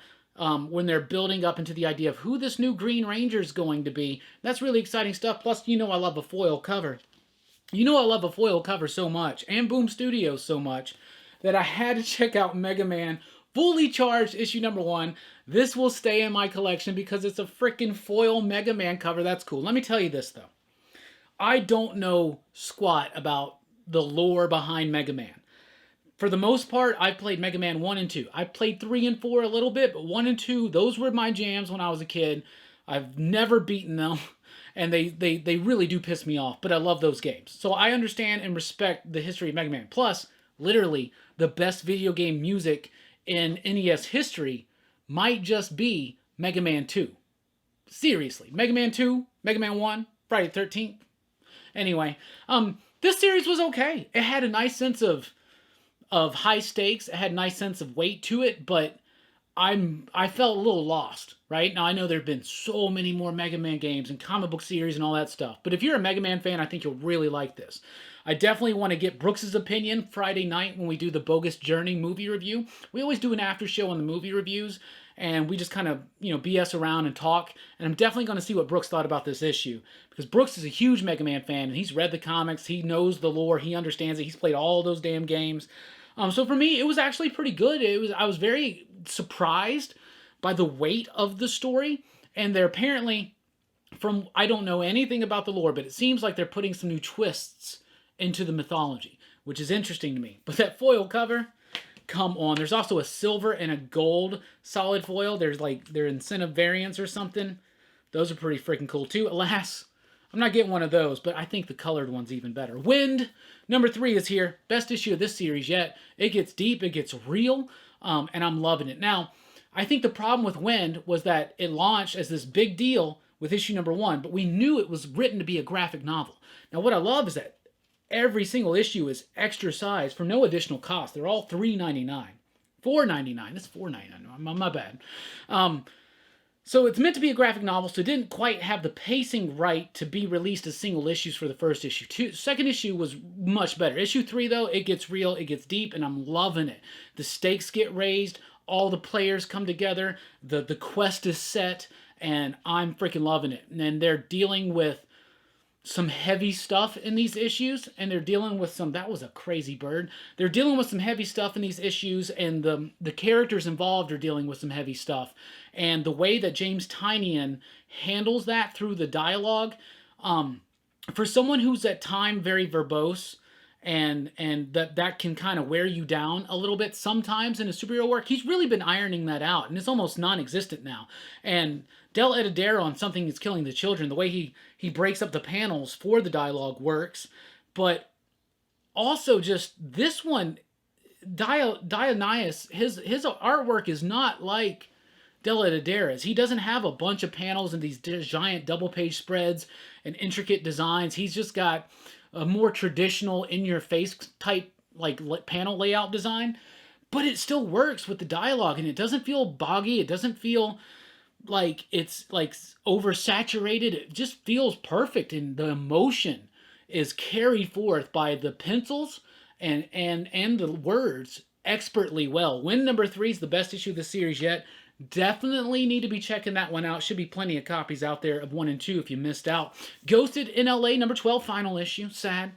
when they're building up into the idea of who this new Green Ranger is going to be. That's really exciting stuff. Plus, I love a foil cover. I love a foil cover so much, and Boom Studios so much, that I had to check out Mega Man Fully Charged issue number 1. This will stay in my collection because it's a freaking foil Mega Man cover. That's cool. Let me tell you this, though. I don't know squat about the lore behind Mega Man. For the most part, I've played Mega Man 1 and 2. I've played 3 and 4 a little bit, but 1 and 2, those were my jams when I was a kid. I've never beaten them, and they really do piss me off, but I love those games. So I understand and respect the history of Mega Man. Plus, literally, the best video game music in NES history might just be Mega Man 2. Seriously. Mega Man 2, Mega Man 1, Friday the 13th. Anyway, this series was okay. It had a nice sense of high stakes. It had a nice sense of weight to it, but I felt a little lost, right? Now, I know there have been so many more Mega Man games and comic book series and all that stuff, but if you're a Mega Man fan, I think you'll really like this. I definitely want to get Brooks's opinion Friday night when we do the Bogus Journey movie review. We always do an after show on the movie reviews, and we just kind of, BS around and talk, and I'm definitely going to see what Brooks thought about this issue, because Brooks is a huge Mega Man fan, and he's read the comics, he knows the lore, he understands it, he's played all those damn games. So for me, it was actually pretty good. I was very surprised by the weight of the story, and they're apparently, I don't know anything about the lore, but it seems like they're putting some new twists into the mythology, which is interesting to me. But that foil cover, come on. There's also a silver and a gold solid foil. They're incentive variants or something. Those are pretty freaking cool too. Alas, I'm not getting one of those, but I think the colored one's even better. Wynd, number 3 is here. Best issue of this series yet. It gets deep, it gets real, and I'm loving it. Now, I think the problem with Wynd was that it launched as this big deal with issue number 1, but we knew it was written to be a graphic novel. Now, what I love is that every single issue is extra size for no additional cost. They're all $3.99. $4.99. That's $4.99. My bad. So it's meant to be a graphic novel, so it didn't quite have the pacing right to be released as single issues for the first issue. Second issue was much better. Issue 3, though, it gets real, it gets deep, and I'm loving it. The stakes get raised, all the players come together, the quest is set, and I'm freaking loving it. And they're dealing with some heavy stuff in these issues, and they're dealing with some, that was a crazy bird. They're dealing with some heavy stuff in these issues, and the characters involved are dealing with some heavy stuff. And the way that James Tynion handles that through the dialogue, for someone who's at time very verbose, and that can kind of wear you down a little bit sometimes in his superhero work, he's really been ironing that out, and it's almost non-existent now. And Del Edidero on Something Is Killing the Children, the way he breaks up the panels for the dialogue works, but also just this one, Dionysus, his artwork is not like Del Edidera's. He doesn't have a bunch of panels and these giant double-page spreads and intricate designs. He's just got a more traditional in-your-face type like panel layout design, but it still works with the dialogue, and it doesn't feel boggy. It doesn't feel like it's like oversaturated. It just feels perfect, and the emotion is carried forth by the pencils and the words expertly well. Wynd number 3 is the best issue of the series yet. Definitely need to be checking that one out. Should be plenty of copies out there of 1 and 2 if you missed out. Ghosted in LA, number 12, final issue. Sad.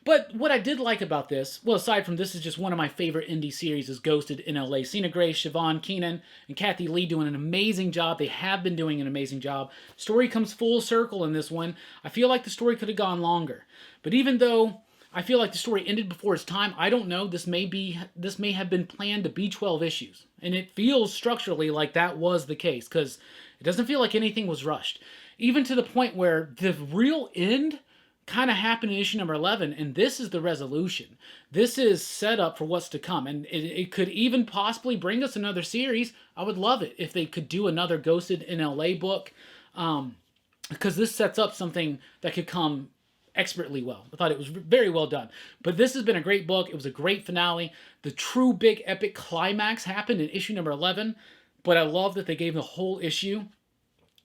But what I did like about this, well, aside from this is just one of my favorite indie series, is Ghosted in LA. Sina Gray, Siobhan Keenan, and Kathy Lee doing an amazing job. They have been doing an amazing job. Story comes full circle in this one. I feel like the story could have gone longer. But even though I feel like the story ended before its time, I don't know. This may have been planned to be 12 issues. And it feels structurally like that was the case, because it doesn't feel like anything was rushed. Even to the point where the real end kind of happened in issue number 11, and this is the resolution. This is set up for what's to come, and it could even possibly bring us another series. I would love it if they could do another Ghosted in LA book, because this sets up something that could come expertly well. I thought it was very well done. But this has been a great book. It was a great finale. The true big epic climax happened in issue number 11, but I love that they gave the whole issue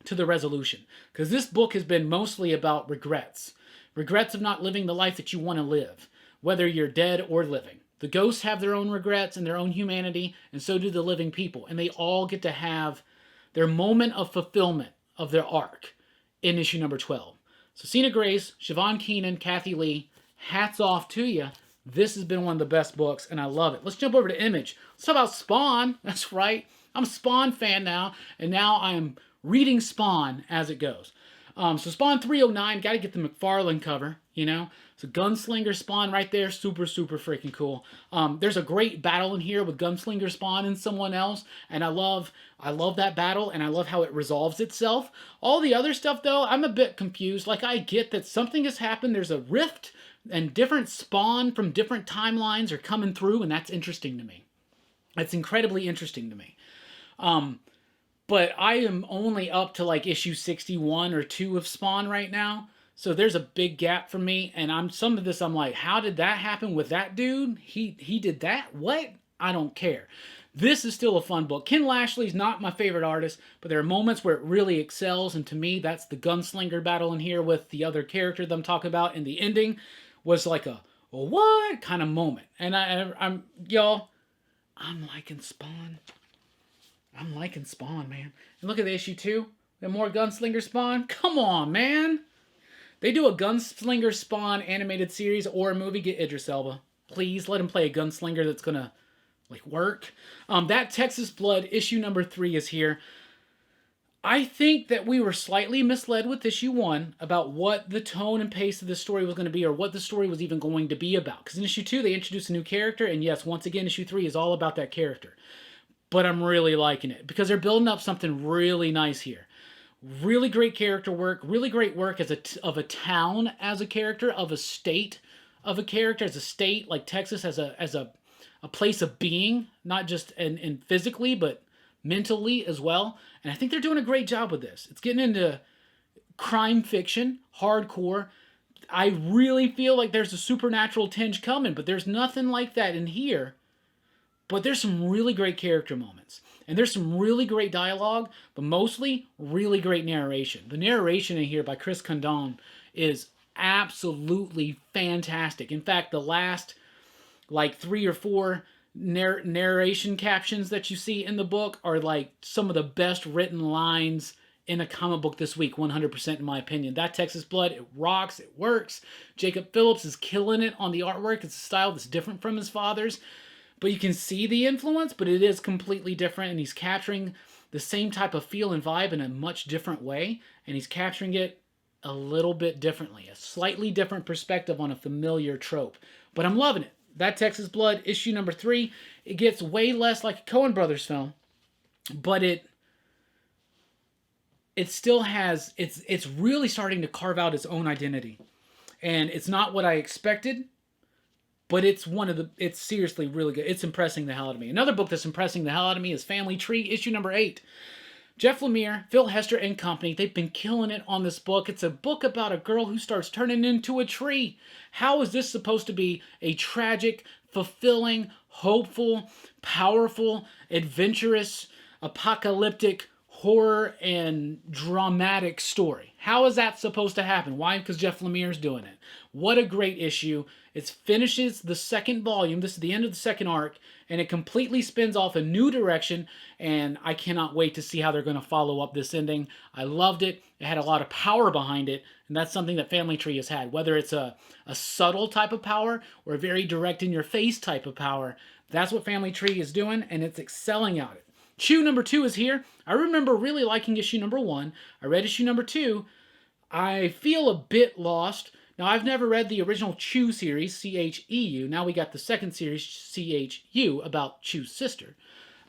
to the resolution, because this book has been mostly about regrets. Regrets of not living the life that you want to live, whether you're dead or living. The ghosts have their own regrets and their own humanity, and so do the living people. And they all get to have their moment of fulfillment of their arc in issue number 12. So Sina Grace, Siobhan Keenan, Kathy Lee, hats off to you. This has been one of the best books, and I love it. Let's jump over to Image. Let's talk about Spawn. That's right. I'm a Spawn fan now, and now I am reading Spawn as it goes. So Spawn 309, got to get the McFarlane cover, you know. It's a Gunslinger Spawn right there, super, super freaking cool. There's a great battle in here with Gunslinger Spawn and someone else, and I love that battle, and I love how it resolves itself. All the other stuff, though, I'm a bit confused. Like, I get that something has happened, there's a rift, and different Spawn from different timelines are coming through, and that's interesting to me. That's incredibly interesting to me. But I am only up to like issue 61 or 2 of Spawn right now. So there's a big gap for me. And some of this I'm like, how did that happen with that dude? He did that? What? I don't care. This is still a fun book. Ken Lashley's not my favorite artist, but there are moments where it really excels. And to me, that's the Gunslinger battle in here with the other character that I'm talking about. And the ending was like a what kind of moment. And I'm liking Spawn. I'm liking Spawn, man. And look at the issue 2. And more Gunslinger Spawn. Come on, man. They do a Gunslinger Spawn animated series or a movie, get Idris Elba. Please, let him play a gunslinger that's going to, like, work. That Texas Blood, issue number 3 is here. I think that we were slightly misled with issue 1 about what the tone and pace of the story was going to be, or what the story was even going to be about. Because in issue 2, they introduced a new character, and yes, once again, issue 3 is all about that character. But I'm really liking it because they're building up something really nice here. Really great character work, really great work of a town as a character, of a state of a character as a state, like Texas as a a place of being, not just in physically, but mentally as well. And I think they're doing a great job with this. It's getting into crime fiction, hardcore. I really feel like there's a supernatural tinge coming, but there's nothing like that in here. But there's some really great character moments. And there's some really great dialogue, but mostly really great narration. The narration in here by Chris Condon is absolutely fantastic. In fact, the last like 3 or 4 narration captions that you see in the book are like some of the best written lines in a comic book this week, 100% in my opinion. That Texas Blood, it rocks, it works. Jacob Phillips is killing it on the artwork. It's a style that's different from his father's. But you can see the influence, but it is completely different, and he's capturing the same type of feel and vibe in a much different way, and he's capturing it a little bit differently, a slightly different perspective on a familiar trope. But I'm loving it. That Texas Blood, issue number 3, it gets way less like a Coen Brothers film, but it still has, it's really starting to carve out its own identity. And it's not what I expected, but it's it's seriously really good. It's impressing the hell out of me. Another book that's impressing the hell out of me is Family Tree, issue number 8. Jeff Lemire, Phil Hester, and company, they've been killing it on this book. It's a book about a girl who starts turning into a tree. How is this supposed to be a tragic, fulfilling, hopeful, powerful, adventurous, apocalyptic, horror, and dramatic story? How is that supposed to happen? Why? Because Jeff Lemire's doing it. What a great issue. It finishes the second volume. This is the end of the second arc, and it completely spins off a new direction, and I cannot wait to see how they're going to follow up this ending. I loved it. It had a lot of power behind it, and that's something that Family Tree has had. Whether it's a subtle type of power or a very direct in-your-face type of power, that's what Family Tree is doing, and it's excelling at it. Chew number 2 is here. I remember really liking issue number 1. I read issue number 2. I feel a bit lost. Now, I've never read the original Chew series, C-H-E-U. Now we got the second series, C-H-U, about Chew's sister.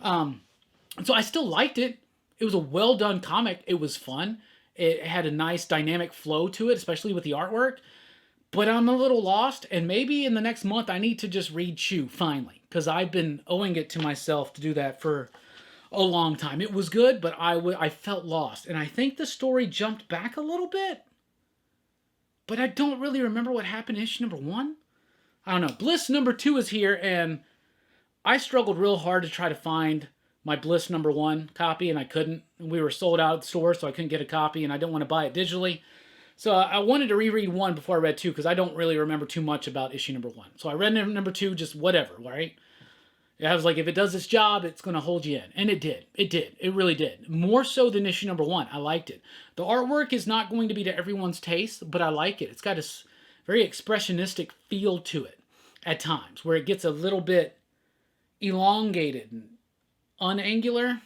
So I still liked it. It was a well-done comic. It was fun. It had a nice dynamic flow to it, especially with the artwork. But I'm a little lost, and maybe in the next month I need to just read Chew, finally. Because I've been owing it to myself to do that for a long time. It was good, but I felt lost. And I think the story jumped back a little bit. But I don't really remember what happened in issue number 1. I don't know. Bliss number 2 is here, and I struggled real hard to try to find my Bliss number 1 copy, and I couldn't. We were sold out at the store, so I couldn't get a copy, and I didn't want to buy it digitally. So I wanted to reread 1 before I read 2, because I don't really remember too much about issue number 1. So I read number 2, just whatever, right? I was like, if it does its job, it's going to hold you in. And it did. It did. It really did. More so than issue number 1. I liked it. The artwork is not going to be to everyone's taste, but I like it. It's got a very expressionistic feel to it at times, where it gets a little bit elongated and unangular.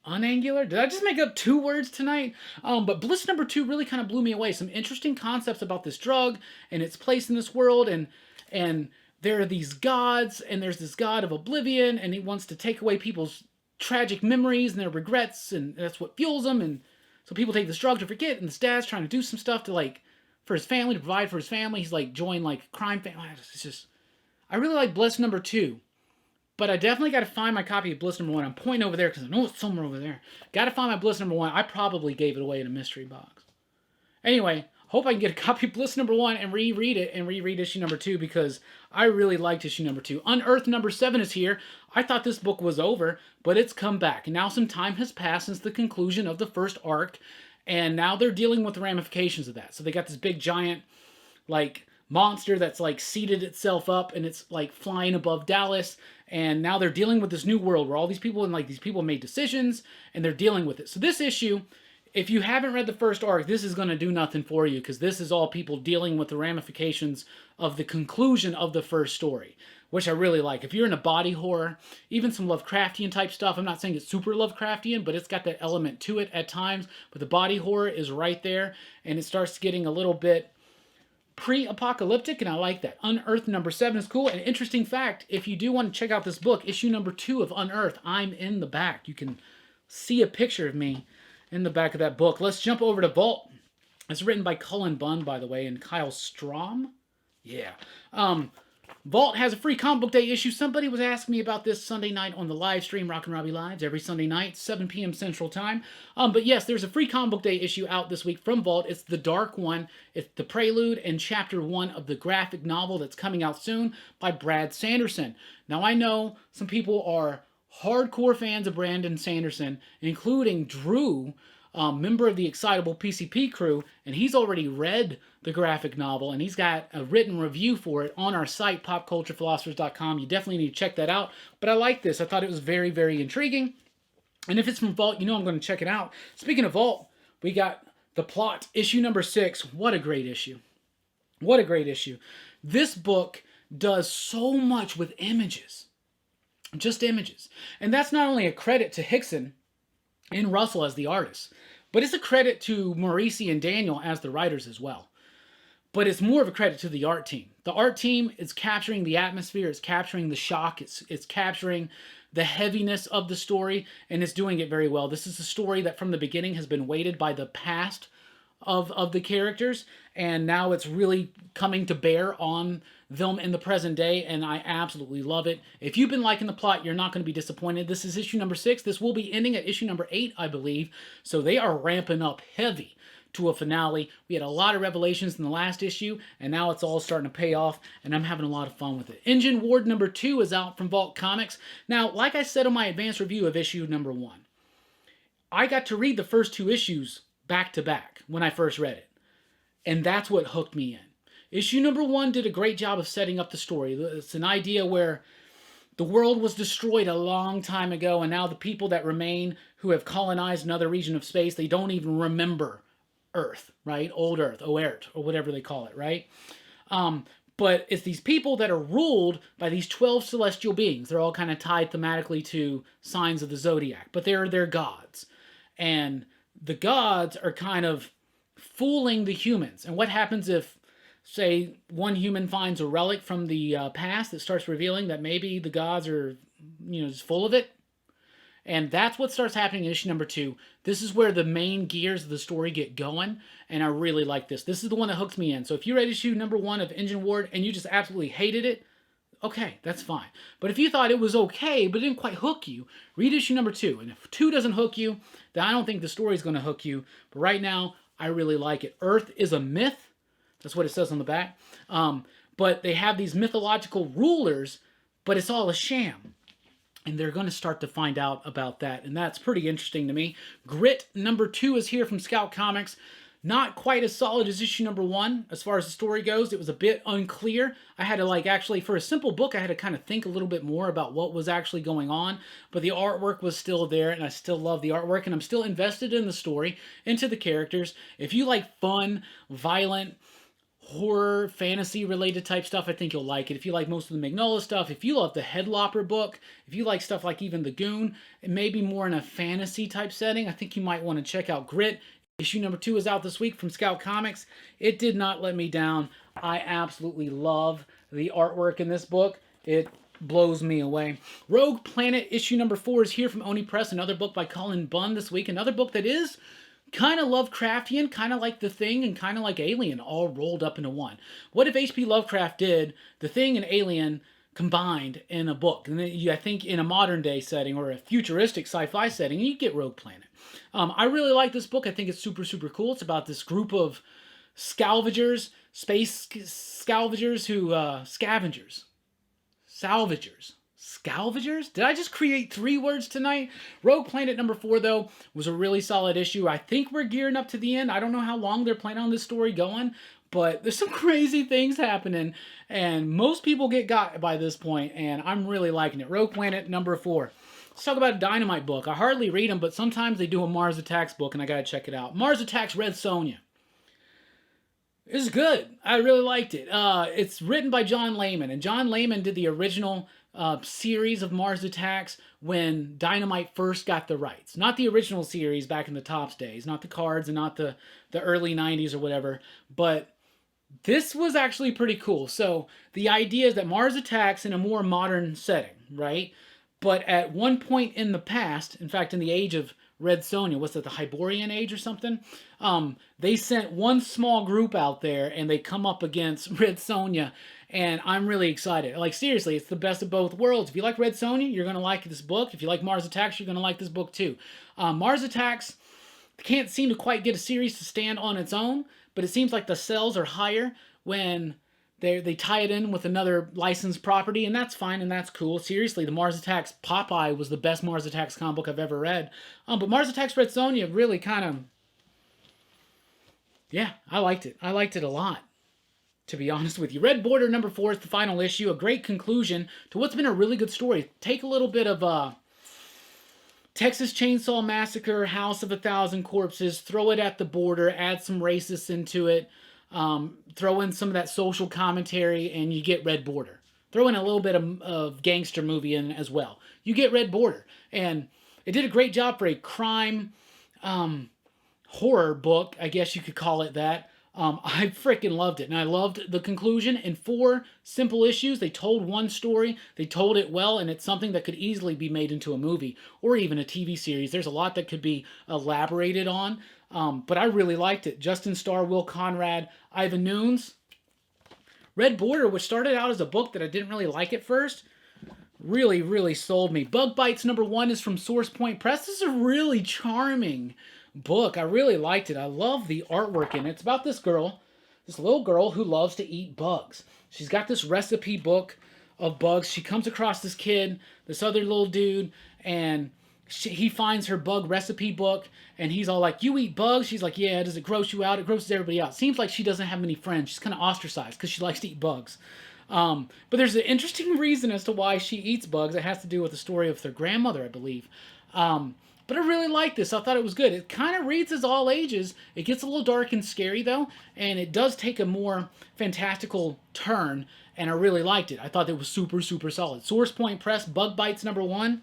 Unangular? Did I just make up 2 words tonight? But Bliss number 2 really kind of blew me away. Some interesting concepts about this drug and its place in this world, and there are these gods, and there's this god of oblivion, and he wants to take away people's tragic memories and their regrets, and that's what fuels them, and so people take this drug to forget, and this dad's trying to do some stuff to, like, for his family, to provide for his family. He's, like, joined, like, crime family. It's just, I really like Bliss number 2, but I definitely got to find my copy of Bliss number 1. I'm pointing over there, because I know it's somewhere over there. Got to find my Bliss number 1. I probably gave it away in a mystery box. Anyway, hope I can get a copy of Bliss number 1 and reread it and reread issue number 2, because I really liked issue number 2. Unearthed number 7 is here. I thought this book was over, but it's come back. Now some time has passed since the conclusion of the first arc, and now they're dealing with the ramifications of that. So they got this big giant, like, monster that's, like, seated itself up, and it's, like, flying above Dallas, and now they're dealing with this new world where all these people, and, like, these people made decisions, and they're dealing with it. So this issue, if you haven't read the first arc, this is going to do nothing for you, because this is all people dealing with the ramifications of the conclusion of the first story, which I really like. If you're in a body horror, even some Lovecraftian type stuff, I'm not saying it's super Lovecraftian, but it's got that element to it at times, but the body horror is right there, and it starts getting a little bit pre-apocalyptic, and I like that. Unearthed number 7 is cool. An interesting fact, if you do want to check out this book, issue number 2 of Unearthed, I'm in the back. You can see a picture of me in the back of that book. Let's jump over to Vault. It's written by Cullen Bunn, by the way, and Kyle Strom. Yeah. Vault has a free comic book day issue. Somebody was asking me about this Sunday night on the live stream, Rockin' Robbie Lives, every Sunday night, 7 p.m. Central Time. But yes, there's a free comic book day issue out this week from Vault. It's the dark one. It's the prelude and chapter 1 of the graphic novel that's coming out soon by Brad Sanderson. Now, I know some people are hardcore fans of Brandon Sanderson, including Drew, member of the Excitable PCP crew, and he's already read the graphic novel, and he's got a written review for it on our site, popculturephilosophers.com. You definitely need to check that out. But I like this. I thought it was very, very intriguing. And if it's from Vault, you know I'm going to check it out. Speaking of Vault, we got The Plot, issue number 6. What a great issue. What a great issue. This book does so much with images. Just images. And that's not only a credit to Hickson and Russell as the artists, but it's a credit to Morrissey and Daniel as the writers as well. But it's more of a credit to the art team. The art team is capturing the atmosphere, it's capturing the shock, it's capturing the heaviness of the story, and it's doing it very well. This is a story that from the beginning has been weighted by the past of the characters, and now it's really coming to bear on them in the present day, and I absolutely love it. If you've been liking the plot, you're not going to be disappointed. This is issue number 6. This will be ending at issue number 8, I believe, so they are ramping up heavy to a finale. We had a lot of revelations in the last issue, and now it's all starting to pay off, and I'm having a lot of fun with it. Engine Ward number 2 is out from Vault Comics. Now, like I said on my advanced review of issue number 1, I got to read the first 2 issues back to back when I first read it, and that's what hooked me in. Issue number 1 did a great job of setting up the story. It's an idea where the world was destroyed a long time ago, and now the people that remain who have colonized another region of space, they don't even remember Earth, right? Old Earth, Oert, or whatever they call it, right? But it's these people that are ruled by these 12 celestial beings. They're all kind of tied thematically to signs of the zodiac, but they're gods. And the gods are kind of fooling the humans. And what happens if, say, one human finds a relic from the past that starts revealing that maybe the gods are, just full of it? And that's what starts happening in issue number 2. This is where the main gears of the story get going, and I really like this. This is the one that hooks me in. So if you read issue number 1 of Engine Ward and you just absolutely hated it, okay, that's fine. But if you thought it was okay, but it didn't quite hook you, read issue number 2. And if 2 doesn't hook you, then I don't think the story's going to hook you. But right now, I really like it. Earth is a myth. That's what it says on the back. But they have these mythological rulers, but it's all a sham. And they're going to start to find out about that. And that's pretty interesting to me. Grit number 2 is here from Scout Comics. Not quite as solid as issue number 1 as far as the story goes. It was a bit unclear. I had to actually, for a simple book, I had to kind of think a little bit more about what was actually going on. But the artwork was still there, and I still love the artwork, and I'm still invested in the story, into the characters. If you like fun, violent, horror, fantasy-related type stuff, I think you'll like it. If you like most of the Magnolia stuff, if you love the Headlopper book, if you like stuff like even The Goon, and maybe more in a fantasy-type setting, I think you might want to check out Grit. Issue number 2 is out this week from Scout Comics. It did not let me down. I absolutely love the artwork in this book. It blows me away. Rogue Planet issue number 4 is here from Oni Press, another book by Colin Bunn this week. Another book that is kind of Lovecraftian, kind of like The Thing, and kind of like Alien, all rolled up into one. What if H.P. Lovecraft did The Thing and Alien combined in a book? And then I think in a modern day setting or a futuristic sci-fi setting, you get Rogue Planet. I really like this book. I think it's super, super cool. It's about this group of scavengers, space scavengers who, Salvagers? Did I just create 3 words tonight? Rogue Planet number 4, though, was a really solid issue. I think we're gearing up to the end. I don't know how long they're planning on this story going, but there's some crazy things happening, and most people get got by this point, and I'm really liking it. Rogue Planet number 4. Let's talk about a Dynamite book. I hardly read them, but sometimes they do a Mars Attacks book, and I gotta check it out. Mars Attacks Red Sonja. It's good. I really liked it. It's written by John Layman, and John Layman did the original series of Mars Attacks when Dynamite first got the rights. Not the original series back in the Topps days, not the cards and not the early 90s or whatever, but this was actually pretty cool. So the idea is that Mars Attacks in a more modern setting, right? But at one point in the past, in fact in the age of Red Sonja. What's that, the Hyborian Age or something? They sent one small group out there, and they come up against Red Sonja, and I'm really excited. Like, seriously, it's the best of both worlds. If you like Red Sonja, you're going to like this book. If you like Mars Attacks, you're going to like this book too. Mars Attacks can't seem to quite get a series to stand on its own, but it seems like the sales are higher when they tie it in with another licensed property, and that's fine and that's cool. Seriously, the Mars Attacks Popeye was the best Mars Attacks comic book I've ever read. But Mars Attacks Red Sonja really kind of, yeah, I liked it. I liked it a lot, to be honest with you. Red Border number 4 is the final issue, a great conclusion to what's been a really good story. Take a little bit of Texas Chainsaw Massacre, House of a Thousand Corpses, throw it at the border, add some racists into it, throw in some of that social commentary, and you get Red Border. Throw in a little bit of gangster movie in as well. You get Red Border. And it did a great job for a crime horror book, I guess you could call it that. I freaking loved it. And I loved the conclusion. In 4 simple issues, they told one story. They told it well, and it's something that could easily be made into a movie or even a TV series. There's a lot that could be elaborated on. But I really liked it. Justin Starr, Will Conrad, Ivan Nunes. Red Border, which started out as a book that I didn't really like at first, really, really sold me. Bug Bites number 1 is from Source Point Press. This is a really charming book. I really liked it. I love the artwork in it. It's about this girl, this little girl who loves to eat bugs. She's got this recipe book of bugs. She comes across this kid, this other little dude, and he finds her bug recipe book, and he's all like, "You eat bugs?" She's like, "Yeah." "Does it gross you out?" "It grosses everybody out." Seems like she doesn't have many friends. She's kind of ostracized because she likes to eat bugs. But there's an interesting reason as to why she eats bugs. It has to do with the story of their grandmother, I believe. But I really liked this. I thought it was good. It kind of reads as all ages. It gets a little dark and scary, though, and it does take a more fantastical turn, and I really liked it. I thought it was super, super solid. Source Point Press, Bug Bites number 1.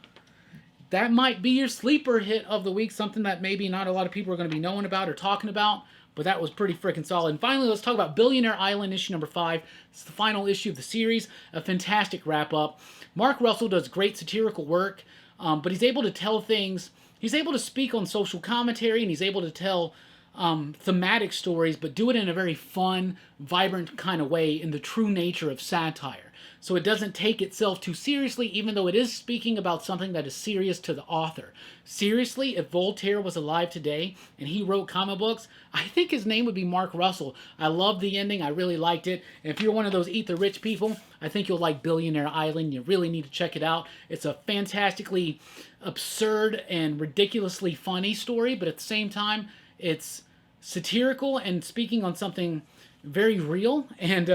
That might be your sleeper hit of the week, something that maybe not a lot of people are going to be knowing about or talking about, but that was pretty freaking solid. And finally, let's talk about Billionaire Island issue number 5. It's the final issue of the series, a fantastic wrap-up. Mark Russell does great satirical work, but he's able to tell things. He's able to speak on social commentary, and he's able to tell thematic stories, but do it in a very fun, vibrant kind of way in the true nature of satire. So it doesn't take itself too seriously, even though it is speaking about something that is serious to the author. Seriously, if Voltaire was alive today and he wrote comic books, I think his name would be Mark Russell. I love the ending. I really liked it. And if you're one of those eat the rich people, I think you'll like Billionaire Island. You really need to check it out. It's a fantastically absurd and ridiculously funny story, but at the same time, it's satirical and speaking on something very real, and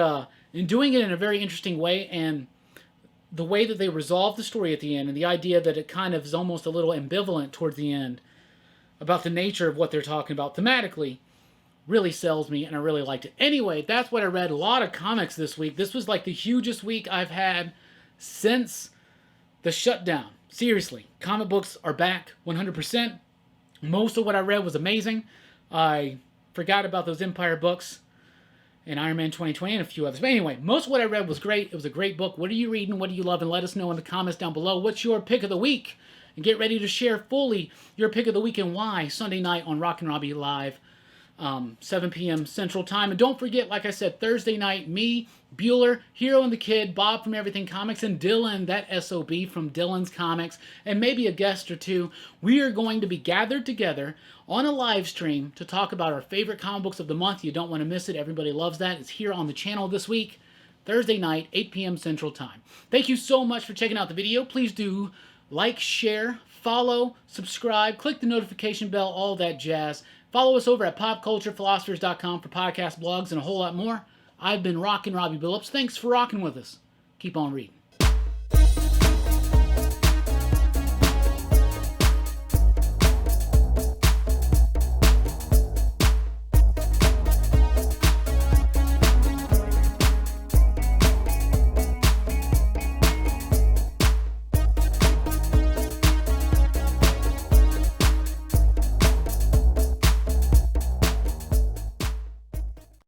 doing it in a very interesting way. And the way that they resolve the story at the end, and the idea that it kind of is almost a little ambivalent towards the end about the nature of what they're talking about thematically, really sells me, and I really liked it. Anyway, that's what I read. A lot of comics this week. This was like the hugest week I've had since the shutdown. Seriously, comic books are back 100%. Most of what I read was amazing. I forgot about those Empire books and Iron Man 2020 and a few others. But anyway, most of what I read was great. It was a great book. What are you reading? What do you love? And let us know in the comments down below. What's your pick of the week? And get ready to share fully your pick of the week and why Sunday night on Rockin' Robbie Live, 7 p.m. Central Time. And don't forget, like I said, Thursday night, me, Bueller, Hero and the Kid, Bob from Everything Comics, and Dylan, that SOB from Dylan's Comics, and maybe a guest or two. We are going to be gathered together on a live stream to talk about our favorite comic books of the month. You don't want to miss it. Everybody loves that. It's here on the channel this week, Thursday night, 8 p.m. Central Time. Thank you so much for checking out the video. Please do like, share, follow, subscribe, click the notification bell, all that jazz. Follow us over at popculturephilosophers.com for podcast blogs and a whole lot more. I've been Rockin' Robbie Billups. Thanks for rocking with us. Keep on reading.